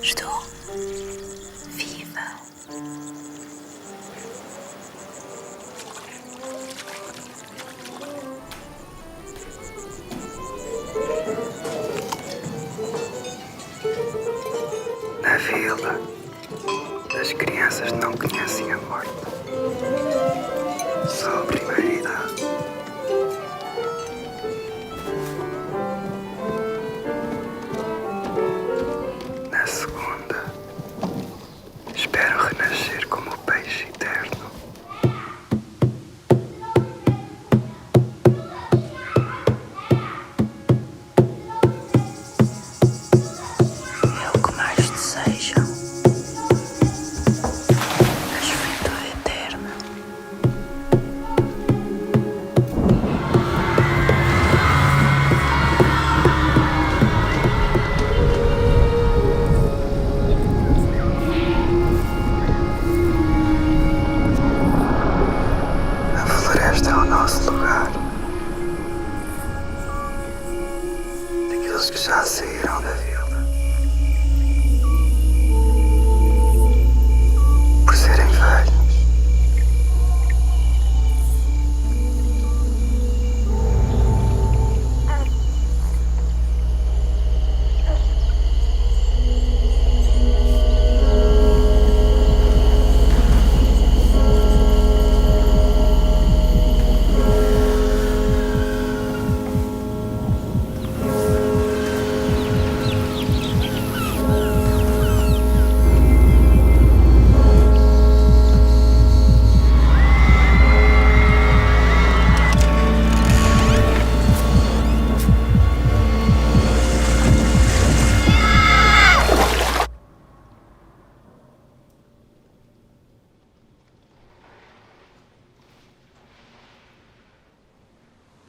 Estou viva. Na vila, as crianças não conhecem a morte. Só a primeira idade. Na segunda, espero renascer como o peixe eterno. É o que mais desejo. A juventude eterna. A floresta é o nosso lugar. Daqueles que já saíram da vila. Por serem velhos.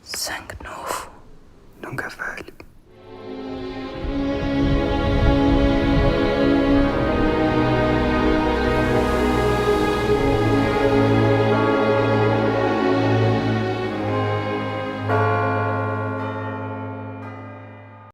Sangue novo. Nunca velho.